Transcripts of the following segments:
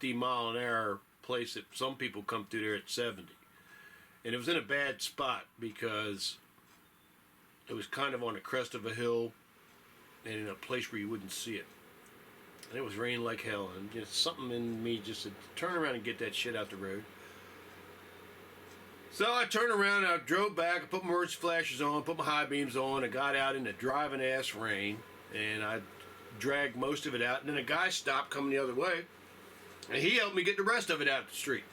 50-mile-an-hour place that some people come through there at 70. And it was in a bad spot because it was kind of on the crest of a hill and in a place where you wouldn't see it. And it was raining like hell, and just something in me just said, turn around and get that shit out the road. So I turned around and I drove back, I put my emergency flashers on, put my high beams on, I got out in the driving ass rain, and I dragged most of it out, and then a guy stopped coming the other way, and he helped me get the rest of it out the street.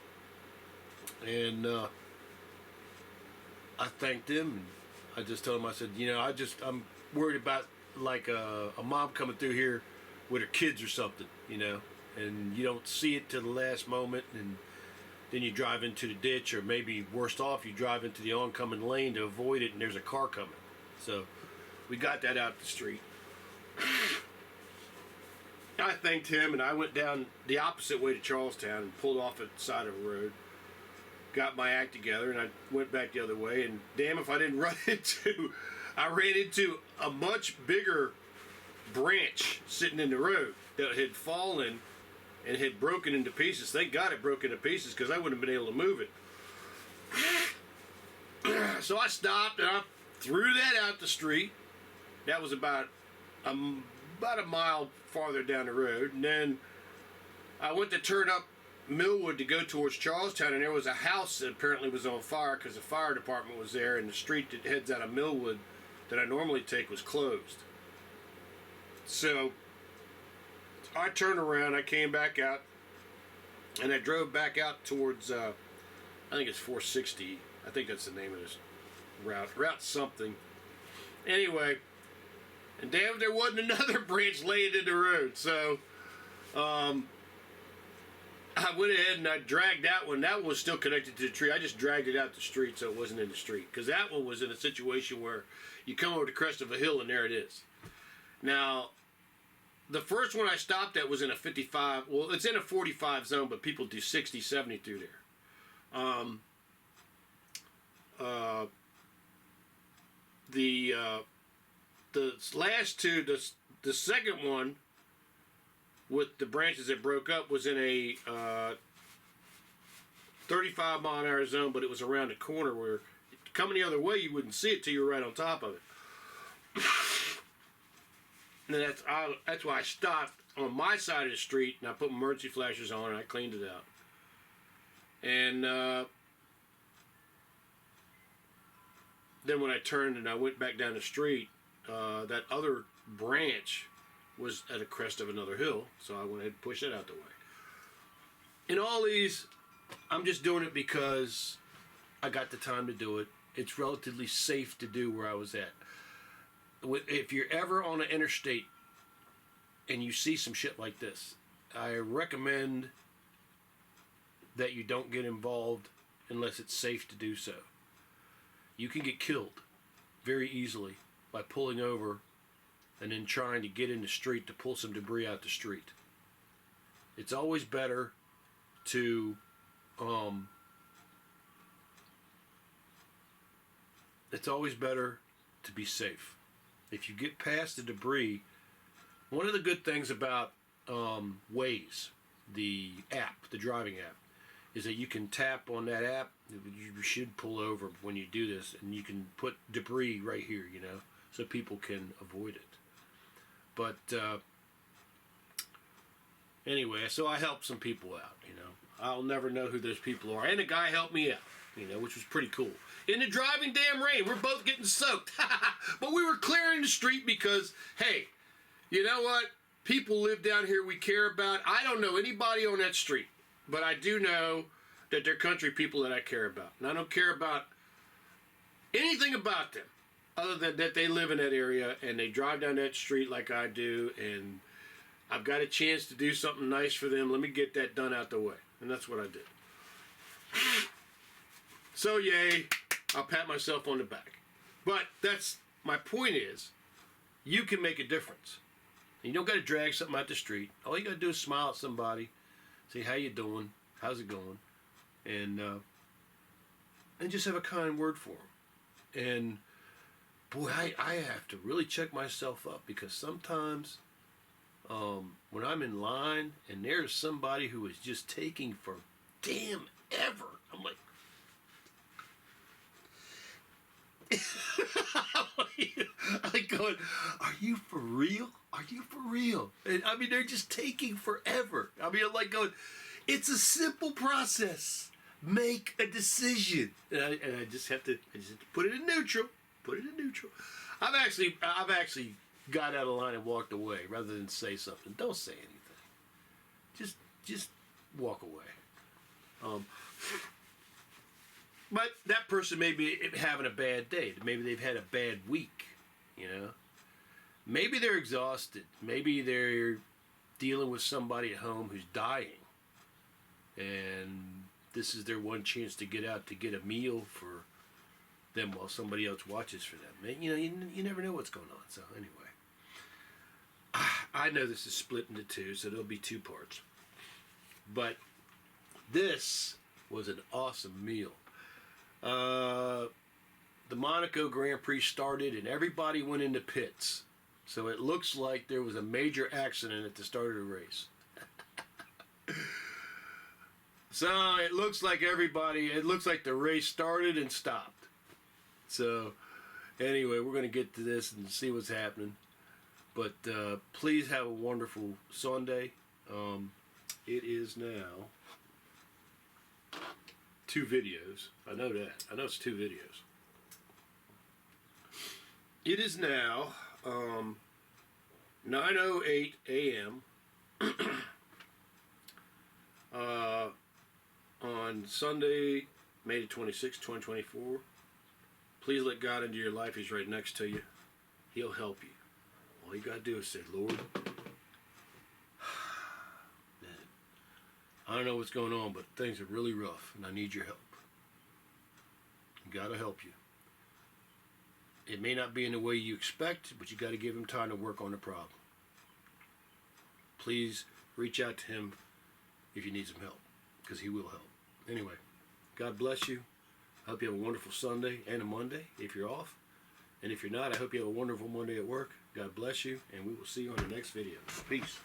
And I thanked him, and I just told him, I said, you know, I'm worried about like a mom coming through here with her kids or something, you know, and you don't see it till the last moment, and then you drive into the ditch, or maybe worst off, you drive into the oncoming lane to avoid it, and there's a car coming. So we got that out the street. I thanked him, and I went down the opposite way to Charlestown and pulled off at the side of the road. Got my act together, and I went back the other way, and damn if I didn't I ran into a much bigger branch sitting in the road that had fallen and had broken into pieces. Thank God it broke into pieces, because I wouldn't have been able to move it. So I stopped and I threw that out the street. That was about a mile farther down the road. And then I went to turn up Millwood to go towards Charlestown, and there was a house that apparently was on fire because the fire department was there, and the street that heads out of Millwood that I normally take was closed. So I turned around, I came back out, and I drove back out towards, I think it's 460. I think that's the name of this route. Route something. Anyway, and damn if there wasn't another branch laying in the road. So I went ahead and I dragged that one. That one was still connected to the tree. I just dragged it out the street so it wasn't in the street. Because that one was in a situation where you come over the crest of a hill and there it is. Now, the first one I stopped at was in a 55, well, it's in a 45 zone, but people do 60, 70 through there. The last two, the second one with the branches that broke up was in a 35-mile-an-hour zone, but it was around the corner where coming the other way you wouldn't see it till you were right on top of it. And that's why I stopped on my side of the street, and I put my emergency flashers on, and I cleaned it out. And then when I turned and I went back down the street, that other branch was at a crest of another hill, so I went ahead and pushed it out the way. In all these, I'm just doing it because I got the time to do it. It's relatively safe to do where I was at. If you're ever on an interstate and you see some shit like this, I recommend that you don't get involved unless it's safe to do so. You can get killed very easily by pulling over and then trying to get in the street to pull some debris out the street. It's always better to be safe. If you get past the debris, one of the good things about Waze, the app, the driving app, is that you can tap on that app. You should pull over when you do this, and you can put debris right here, you know, so people can avoid it. But anyway, so I helped some people out, you know. I'll never know who those people are. And the guy helped me out, you know, which was pretty cool. In the driving damn rain, we're both getting soaked. But we were clearing the street because, hey, you know what? People live down here we care about. I don't know anybody on that street, but I do know that they're country people that I care about. And I don't care about anything about them other than that they live in that area and they drive down that street like I do, and I've got a chance to do something nice for them. Let me get that done out the way. And that's what I did. So, yay, I'll pat myself on the back. But that's, my point is, you can make a difference. You don't got to drag something out the street. All you got to do is smile at somebody, say, how you doing, how's it going, and just have a kind word for them. And, boy, I have to really check myself up, because sometimes when I'm in line and there's somebody who is just taking for damn ever, I'm like, I'm like going, are you for real? Are you for real? And I mean, they're just taking forever. I mean, I'm like going, it's a simple process. Make a decision. And I just have to put it in neutral. Put it in neutral. I've actually got out of line and walked away rather than say something. Don't say anything. Just walk away. But that person may be having a bad day. Maybe they've had a bad week, you know. Maybe they're exhausted. Maybe they're dealing with somebody at home who's dying. And this is their one chance to get out to get a meal for them while somebody else watches for them. You know, you never know what's going on. So anyway, I know this is split into two, so there'll be two parts. But this was an awesome meal. The Monaco Grand Prix started and everybody went into pits. So it looks like there was a major accident at the start of the race. So it looks like the race started and stopped. So anyway, we're going to get to this and see what's happening. But please have a wonderful Sunday. It is now 2 videos. I know that. I know it's 2 videos. It is now 9:08 a.m. On Sunday, May the 26th, 2024. Please let God into your life. He's right next to you. He'll help you. All you got to do is say, Lord, I don't know what's going on, but things are really rough, and I need your help. God will help you. It may not be in the way you expect, but you got to give him time to work on the problem. Please reach out to him if you need some help, because he will help. Anyway, God bless you. I hope you have a wonderful Sunday and a Monday if you're off. And if you're not, I hope you have a wonderful Monday at work. God bless you, and we will see you on the next video. Peace.